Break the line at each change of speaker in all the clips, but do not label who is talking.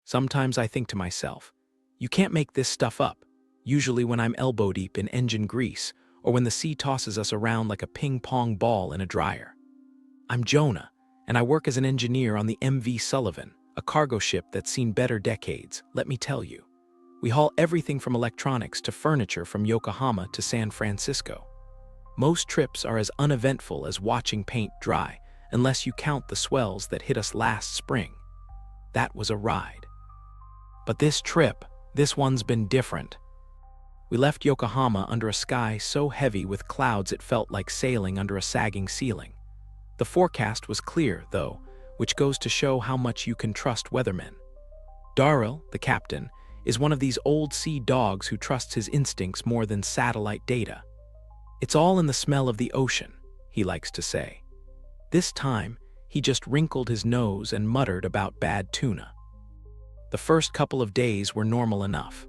Sometimes I think to myself, you can't make this stuff up, usually when I'm elbow deep in engine grease or when the sea tosses us around like a ping-pong ball in a dryer. I'm Jonah, and I work as an engineer on the MV Sullivan, a cargo ship that's seen better decades, let me tell you. We haul everything from electronics to furniture from Yokohama to San Francisco. Most trips are as uneventful as watching paint dry, unless you count the swells that hit us last spring. That was a ride. But this trip, this one's been different. We left Yokohama under a sky so heavy with clouds it felt like sailing under a sagging ceiling. The forecast was clear, though, which goes to show how much you can trust weathermen. Darrell, the captain, is one of these old sea dogs who trusts his instincts more than satellite data. It's all in the smell of the ocean, he likes to say. This time, he just wrinkled his nose and muttered about bad tuna. The first couple of days were normal enough.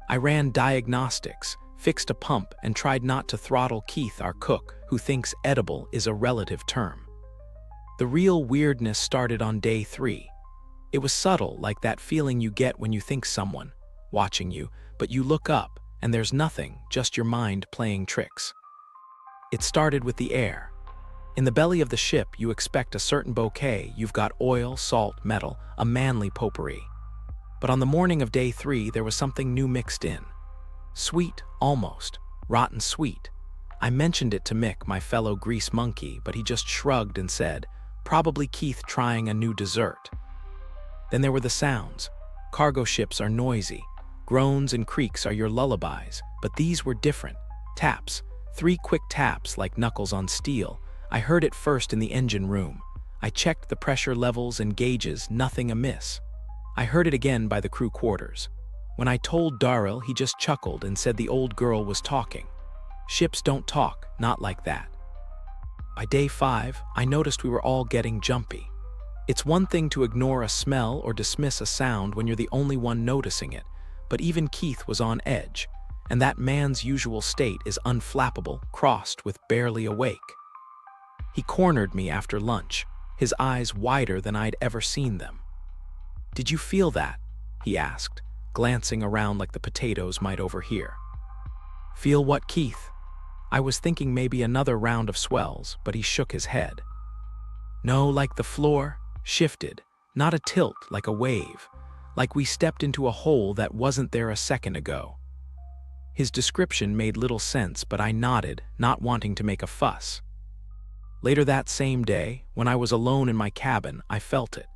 I ran diagnostics, fixed a pump, and tried not to throttle Keith, our cook, who thinks edible is a relative term. The real weirdness started on day 3. It was subtle, like that feeling you get when you think someone watching you, but you look up and there's nothing, just your mind playing tricks. It started with the air. In the belly of the ship, you expect a certain bouquet. You've got oil, salt, metal, a manly potpourri. But on the morning of day 3, there was something new mixed in. Sweet, almost. Rotten sweet. I mentioned it to Mick, my fellow grease monkey, but he just shrugged and said, probably Keith trying a new dessert. Then there were the sounds. Cargo ships are noisy. Groans and creaks are your lullabies, but these were different. Taps. 3 quick taps like knuckles on steel. I heard it first in the engine room. I checked the pressure levels and gauges, nothing amiss. I heard it again by the crew quarters. When I told Darrell, he just chuckled and said the old girl was talking. Ships don't talk, not like that. By day 5, I noticed we were all getting jumpy. It's one thing to ignore a smell or dismiss a sound when you're the only one noticing it, but even Keith was on edge, and that man's usual state is unflappable, crossed with barely awake. He cornered me after lunch, his eyes wider than I'd ever seen them. "Did you feel that?" he asked, glancing around like the potatoes might overhear. "Feel what, Keith?" I was thinking maybe another round of swells, but he shook his head. "No, like the floor shifted, not a tilt, like a wave, like we stepped into a hole that wasn't there a second ago." His description made little sense, but I nodded, not wanting to make a fuss. Later that same day, when I was alone in my cabin, I felt it.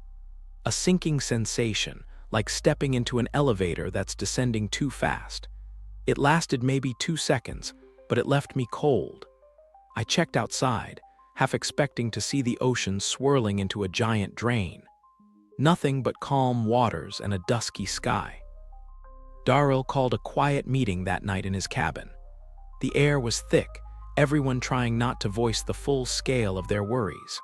A sinking sensation, like stepping into an elevator that's descending too fast. It lasted maybe 2 seconds, but it left me cold. I checked outside, half expecting to see the ocean swirling into a giant drain. Nothing but calm waters and a dusky sky. Darrell called a quiet meeting that night in his cabin. The air was thick, everyone trying not to voice the full scale of their worries.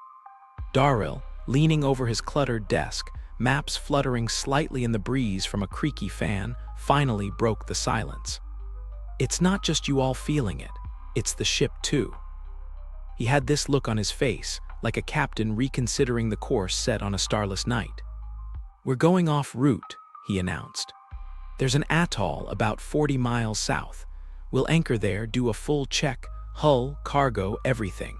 Darrell, leaning over his cluttered desk, maps fluttering slightly in the breeze from a creaky fan, finally broke the silence. "It's not just you all feeling it, it's the ship too." He had this look on his face, like a captain reconsidering the course set on a starless night. "We're going off route," he announced. "There's an atoll about 40 miles south. We'll anchor there, do a full check, hull, cargo, everything."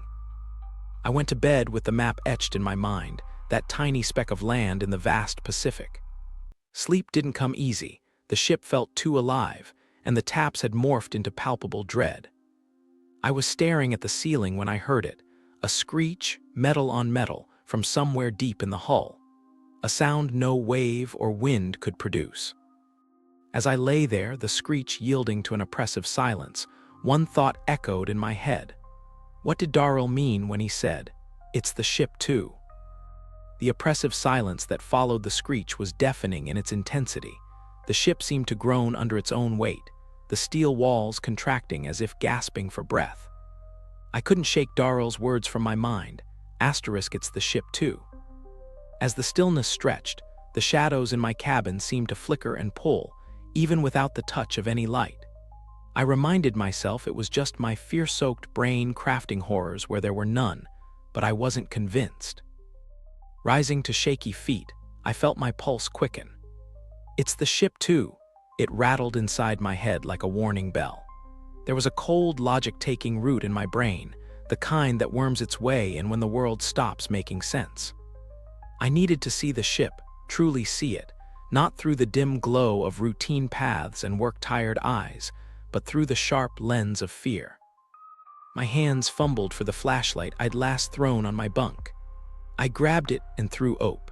I went to bed with the map etched in my mind, that tiny speck of land in the vast Pacific. Sleep didn't come easy, the ship felt too alive, and the taps had morphed into palpable dread. I was staring at the ceiling when I heard it, a screech, metal on metal, from somewhere deep in the hull. A sound no wave or wind could produce. As I lay there, the screech yielding to an oppressive silence, one thought echoed in my head. What did Darrell mean when he said, "It's the ship too"? The oppressive silence that followed the screech was deafening in its intensity. The ship seemed to groan under its own weight, the steel walls contracting as if gasping for breath. I couldn't shake Darrell's words from my mind. It's the ship too. As the stillness stretched, the shadows in my cabin seemed to flicker and pull, even without the touch of any light. I reminded myself it was just my fear-soaked brain crafting horrors where there were none, but I wasn't convinced. Rising to shaky feet, I felt my pulse quicken. It's the ship too. It rattled inside my head like a warning bell. There was a cold, logic-taking root in my brain, the kind that worms its way in when the world stops making sense. I needed to see the ship, truly see it, not through the dim glow of routine paths and work-tired eyes, but through the sharp lens of fear. My hands fumbled for the flashlight I'd last thrown on my bunk. I grabbed it and threw ope.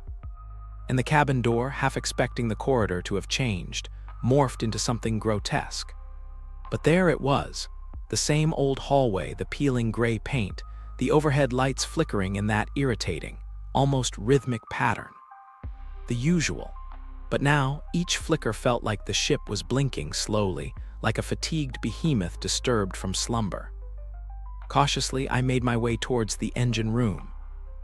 And the cabin door, half expecting the corridor to have changed, morphed into something grotesque. But there it was, the same old hallway, the peeling gray paint, the overhead lights flickering in that irritating, almost rhythmic pattern. The usual. But now, each flicker felt like the ship was blinking slowly, like a fatigued behemoth disturbed from slumber. Cautiously, I made my way towards the engine room.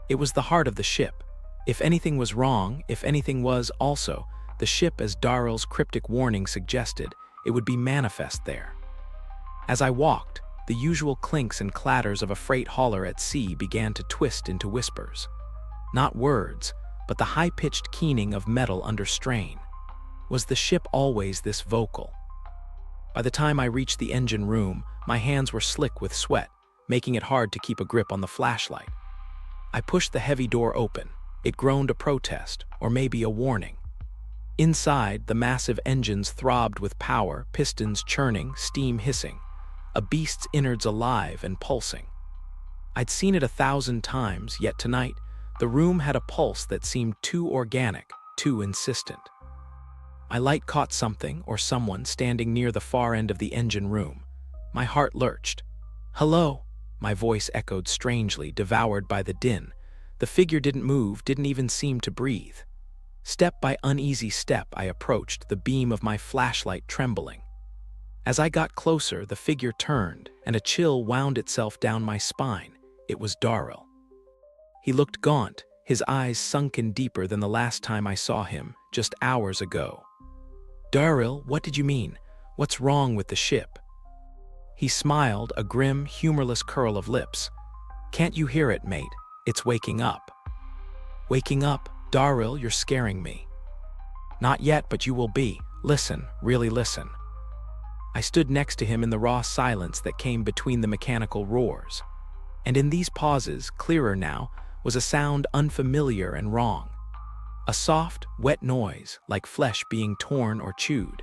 It was the heart of the ship. If anything was wrong, if anything was also, the ship, as Darrell's cryptic warning suggested, it would be manifest there. As I walked, the usual clinks and clatters of a freight hauler at sea began to twist into whispers. Not words, but the high-pitched keening of metal under strain. Was the ship always this vocal? By the time I reached the engine room, my hands were slick with sweat, making it hard to keep a grip on the flashlight. I pushed the heavy door open. It groaned a protest, or maybe a warning. Inside, the massive engines throbbed with power, pistons churning, steam hissing, a beast's innards alive and pulsing. I'd seen it 1,000 times, yet tonight, the room had a pulse that seemed too organic, too insistent. My light caught something or someone standing near the far end of the engine room. My heart lurched. "Hello?" My voice echoed strangely, devoured by the din. The figure didn't move, didn't even seem to breathe. Step by uneasy step, I approached, the beam of my flashlight trembling. As I got closer, the figure turned, and a chill wound itself down my spine. It was Darrell. He looked gaunt, his eyes sunken deeper than the last time I saw him, just hours ago. "Darrell, what did you mean? What's wrong with the ship?" He smiled, a grim, humorless curl of lips. "Can't you hear it, mate? It's waking up." "Waking up? Darrell, you're scaring me." "Not yet, but you will be. Listen, really listen." I stood next to him in the raw silence that came between the mechanical roars. And in these pauses, clearer now, was a sound unfamiliar and wrong. A soft, wet noise, like flesh being torn or chewed.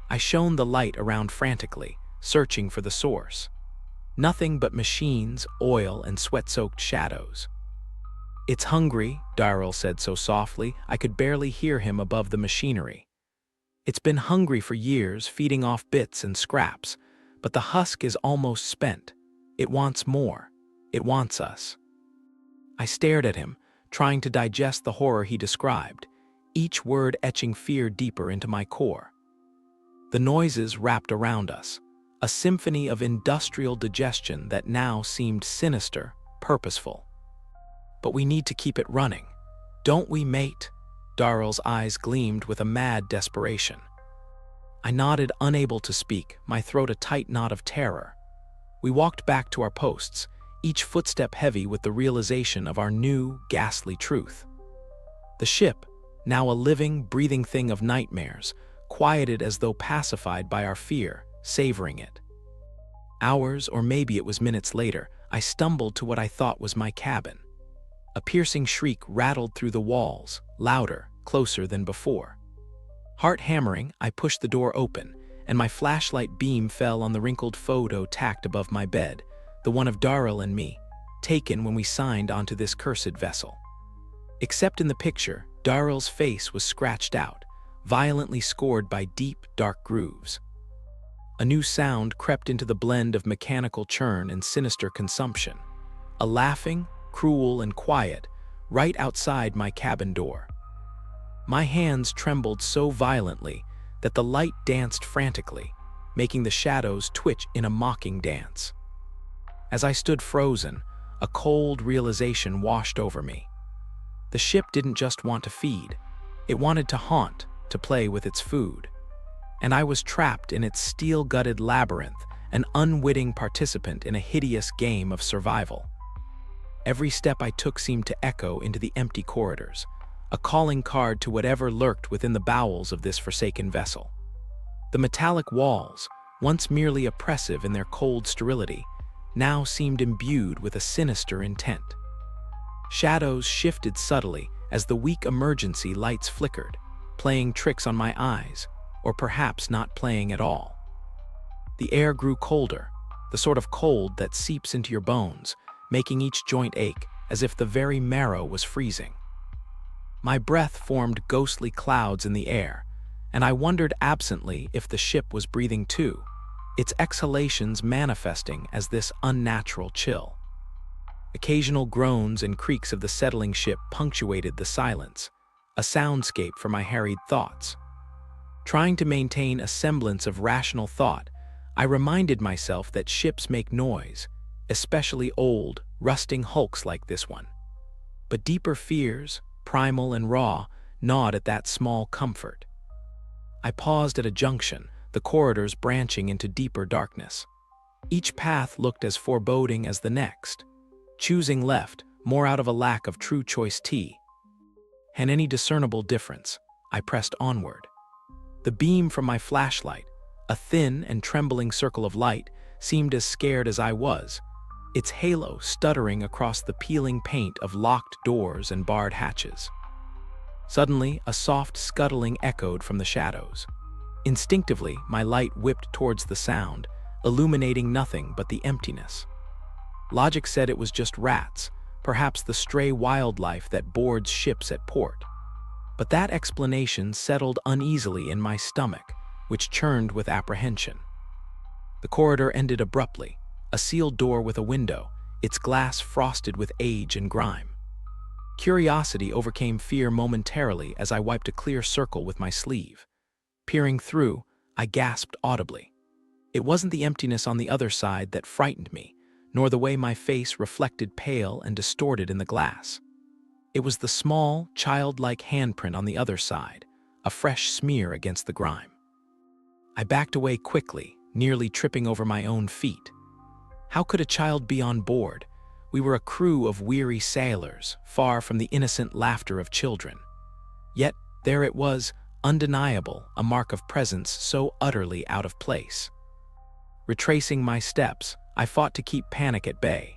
I shone the light around frantically, searching for the source. Nothing but machines, oil, and sweat-soaked shadows. "It's hungry," Darrell said so softly I could barely hear him above the machinery. "It's been hungry for years, feeding off bits and scraps, but the husk is almost spent. It wants more. It wants us." I stared at him, trying to digest the horror he described, each word etching fear deeper into my core. The noises wrapped around us, a symphony of industrial digestion that now seemed sinister, purposeful. "But we need to keep it running. Don't we, mate?" Darrell's eyes gleamed with a mad desperation. I nodded, unable to speak, my throat a tight knot of terror. We walked back to our posts, each footstep heavy with the realization of our new, ghastly truth. The ship, now a living, breathing thing of nightmares, quieted as though pacified by our fear, savoring it. Hours, or maybe it was minutes later, I stumbled to what I thought was my cabin. A piercing shriek rattled through the walls, louder, closer than before. Heart hammering, I pushed the door open, and my flashlight beam fell on the wrinkled photo tacked above my bed, the one of Darrell and me, taken when we signed onto this cursed vessel. Except in the picture, Darrell's face was scratched out, violently scored by deep, dark grooves. A new sound crept into the blend of mechanical churn and sinister consumption. A laughing, cruel and quiet, right outside my cabin door. My hands trembled so violently that the light danced frantically, making the shadows twitch in a mocking dance. As I stood frozen, a cold realization washed over me. The ship didn't just want to feed. It wanted to haunt, to play with its food. And I was trapped in its steel-gutted labyrinth, an unwitting participant in a hideous game of survival. Every step I took seemed to echo into the empty corridors, a calling card to whatever lurked within the bowels of this forsaken vessel. The metallic walls, once merely oppressive in their cold sterility, now seemed imbued with a sinister intent. Shadows shifted subtly as the weak emergency lights flickered, playing tricks on my eyes, or perhaps not playing at all. The air grew colder, the sort of cold that seeps into your bones, making each joint ache as if the very marrow was freezing. My breath formed ghostly clouds in the air, and I wondered absently if the ship was breathing too, its exhalations manifesting as this unnatural chill. Occasional groans and creaks of the settling ship punctuated the silence, a soundscape for my harried thoughts. Trying to maintain a semblance of rational thought, I reminded myself that ships make noise, especially old, rusting hulks like this one. But deeper fears, primal and raw, gnawed at that small comfort. I paused at a junction, the corridors branching into deeper darkness. Each path looked as foreboding as the next. Choosing left, more out of a lack of true choice than any discernible difference, I pressed onward. The beam from my flashlight, a thin and trembling circle of light, seemed as scared as I was, its halo stuttering across the peeling paint of locked doors and barred hatches. Suddenly, a soft scuttling echoed from the shadows. Instinctively, my light whipped towards the sound, illuminating nothing but the emptiness. Logic said it was just rats, perhaps the stray wildlife that boards ships at port. But that explanation settled uneasily in my stomach, which churned with apprehension. The corridor ended abruptly, a sealed door with a window, its glass frosted with age and grime. Curiosity overcame fear momentarily as I wiped a clear circle with my sleeve. Peering through, I gasped audibly. It wasn't the emptiness on the other side that frightened me, nor the way my face reflected pale and distorted in the glass. It was the small, childlike handprint on the other side, a fresh smear against the grime. I backed away quickly, nearly tripping over my own feet. How could a child be on board? We were a crew of weary sailors, far from the innocent laughter of children. Yet there it was, undeniable, a mark of presence so utterly out of place. Retracing my steps, I fought to keep panic at bay.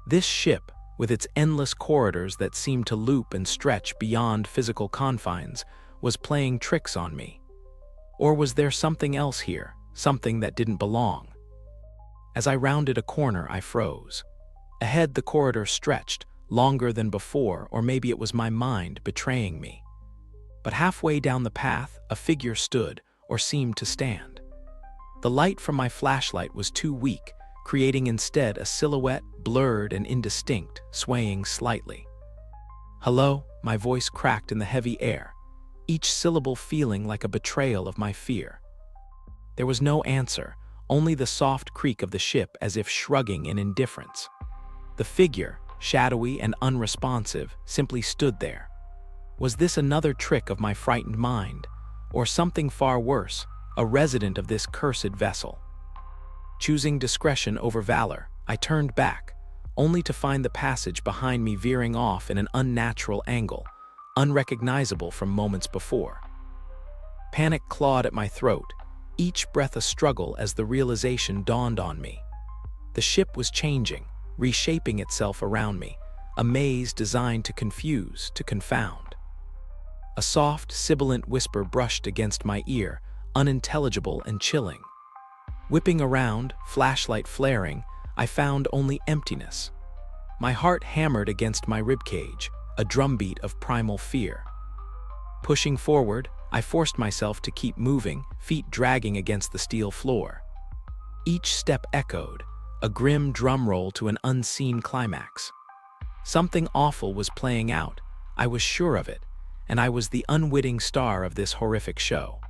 This ship, with its endless corridors that seemed to loop and stretch beyond physical confines, was playing tricks on me. Or was there something else here, something that didn't belong? As I rounded a corner, I froze. Ahead, the corridor stretched, longer than before, or maybe it was my mind betraying me. But halfway down the path, a figure stood, or seemed to stand. The light from my flashlight was too weak, creating instead a silhouette blurred and indistinct, swaying slightly. "Hello," my voice cracked in the heavy air, each syllable feeling like a betrayal of my fear. There was no answer, only the soft creak of the ship as if shrugging in indifference. The figure, shadowy and unresponsive, simply stood there. Was this another trick of my frightened mind, or something far worse, a resident of this cursed vessel? Choosing discretion over valor, I turned back, only to find the passage behind me veering off in an unnatural angle, unrecognizable from moments before. Panic clawed at my throat, each breath a struggle as the realization dawned on me. The ship was changing, reshaping itself around me, a maze designed to confuse, to confound. A soft, sibilant whisper brushed against my ear, unintelligible and chilling. Whipping around, flashlight flaring, I found only emptiness. My heart hammered against my ribcage, a drumbeat of primal fear. Pushing forward, I forced myself to keep moving, feet dragging against the steel floor. Each step echoed, a grim drum roll to an unseen climax. Something awful was playing out, I was sure of it, and I was the unwitting star of this horrific show.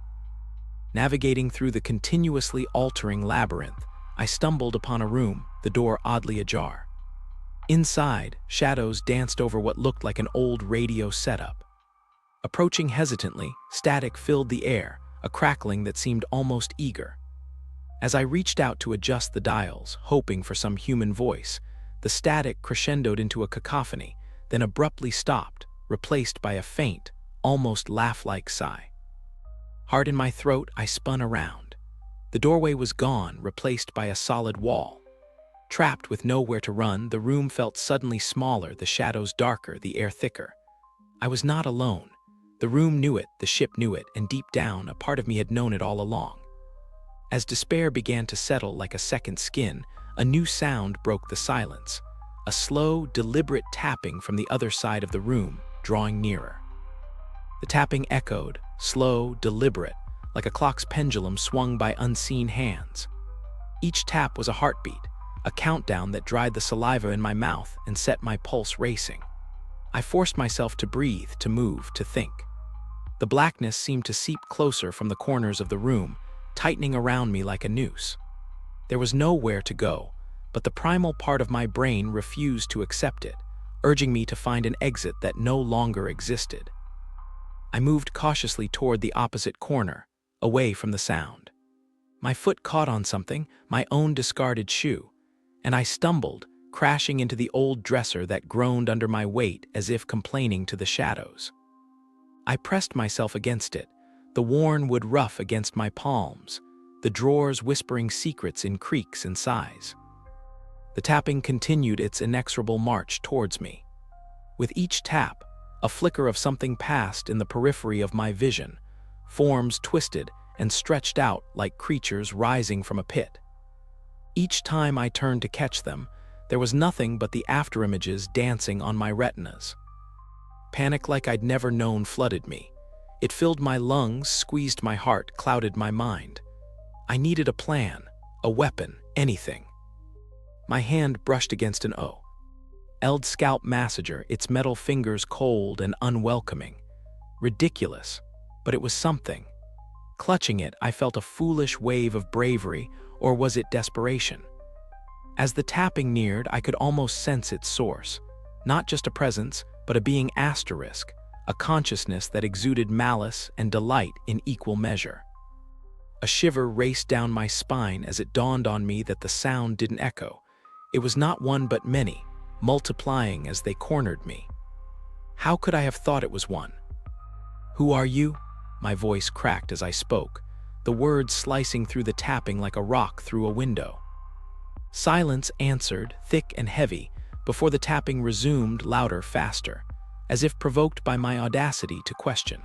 Navigating through the continuously altering labyrinth, I stumbled upon a room, the door oddly ajar. Inside, shadows danced over what looked like an old radio setup. Approaching hesitantly, static filled the air, a crackling that seemed almost eager. As I reached out to adjust the dials, hoping for some human voice, the static crescendoed into a cacophony, then abruptly stopped, replaced by a faint, almost laugh-like sigh. Heart in my throat, I spun around. The doorway was gone, replaced by a solid wall. Trapped with nowhere to run, the room felt suddenly smaller, the shadows darker, the air thicker. I was not alone. The room knew it, the ship knew it, and deep down, a part of me had known it all along. As despair began to settle like a second skin, a new sound broke the silence. A slow, deliberate tapping from the other side of the room, drawing nearer. The tapping echoed, slow, deliberate, like a clock's pendulum swung by unseen hands. Each tap was a heartbeat, a countdown that dried the saliva in my mouth and set my pulse racing. I forced myself to breathe, to move, to think. The blackness seemed to seep closer from the corners of the room, tightening around me like a noose. There was nowhere to go, but the primal part of my brain refused to accept it, urging me to find an exit that no longer existed. I moved cautiously toward the opposite corner, away from the sound. My foot caught on something, my own discarded shoe, and I stumbled, crashing into the old dresser that groaned under my weight as if complaining to the shadows. I pressed myself against it, the worn wood rough against my palms, the drawers whispering secrets in creaks and sighs. The tapping continued its inexorable march towards me. With each tap, a flicker of something passed in the periphery of my vision, forms twisted and stretched out like creatures rising from a pit. Each time I turned to catch them, there was nothing but the afterimages dancing on my retinas. Panic like I'd never known flooded me. It filled my lungs, squeezed my heart, clouded my mind. I needed a plan, a weapon, anything. My hand brushed against an old scalp massager, its metal fingers cold and unwelcoming. Ridiculous, but it was something. Clutching it, I felt a foolish wave of bravery, or was it desperation? As the tapping neared, I could almost sense its source. Not just a presence, but a being asterisk, a consciousness that exuded malice and delight in equal measure. A shiver raced down my spine as it dawned on me that the sound didn't echo. It was not one but many, multiplying as they cornered me. How could I have thought it was one? "Who are you?" My voice cracked as I spoke, the words slicing through the tapping like a rock through a window. Silence answered, thick and heavy, before the tapping resumed louder, faster, as if provoked by my audacity to question.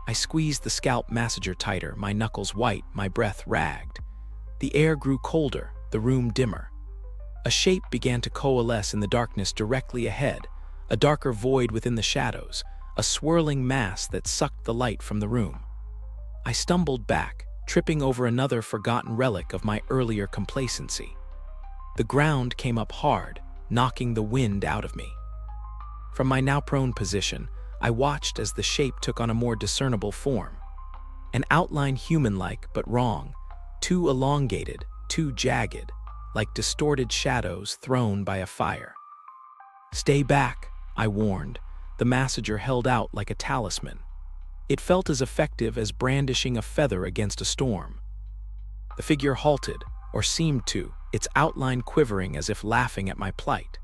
I squeezed the scalp massager tighter, my knuckles white, my breath ragged. The air grew colder, the room dimmer. A shape began to coalesce in the darkness directly ahead, a darker void within the shadows, a swirling mass that sucked the light from the room. I stumbled back, tripping over another forgotten relic of my earlier complacency. The ground came up hard, knocking the wind out of me. From my now prone position, I watched as the shape took on a more discernible form. An outline human-like but wrong, too elongated, too jagged, like distorted shadows thrown by a fire. "Stay back," I warned. The massager held out like a talisman. It felt as effective as brandishing a feather against a storm. The figure halted, or seemed to, its outline quivering as if laughing at my plight.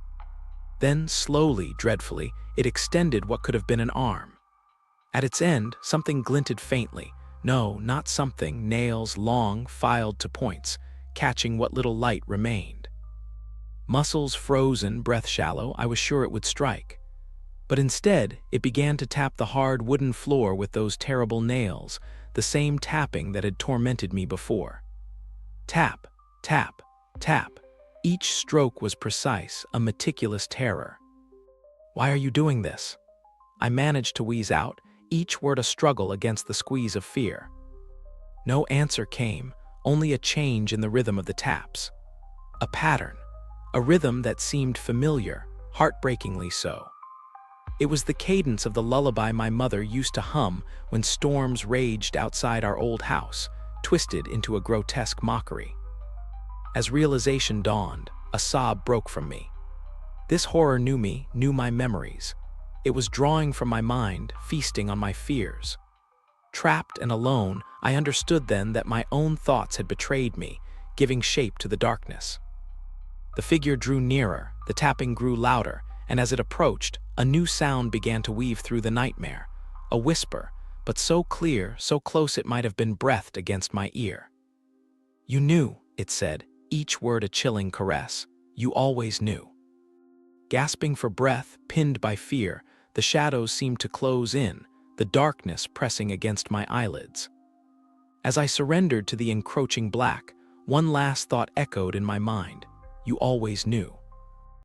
Then, slowly, dreadfully, it extended what could have been an arm. At its end, something glinted faintly. No, not something, nails long, filed to points, catching what little light remained. Muscles frozen, breath shallow, I was sure it would strike. But instead, it began to tap the hard wooden floor with those terrible nails, the same tapping that had tormented me before. Tap, tap, tap. Each stroke was precise, a meticulous terror. "Why are you doing this?" I managed to wheeze out, each word a struggle against the squeeze of fear. No answer came, only a change in the rhythm of the taps. A pattern, a rhythm that seemed familiar, heartbreakingly so. It was the cadence of the lullaby my mother used to hum when storms raged outside our old house, twisted into a grotesque mockery. As realization dawned, a sob broke from me. This horror knew me, knew my memories. It was drawing from my mind, feasting on my fears. Trapped and alone, I understood then that my own thoughts had betrayed me, giving shape to the darkness. The figure drew nearer, the tapping grew louder, and as it approached, A new sound began to weave through the nightmare, a whisper, but so clear, so close it might have been breathed against my ear. "You knew," it said, each word a chilling caress. "You always knew." Gasping for breath, pinned by fear, the shadows seemed to close in, the darkness pressing against my eyelids. As I surrendered to the encroaching black, one last thought echoed in my mind. You always knew.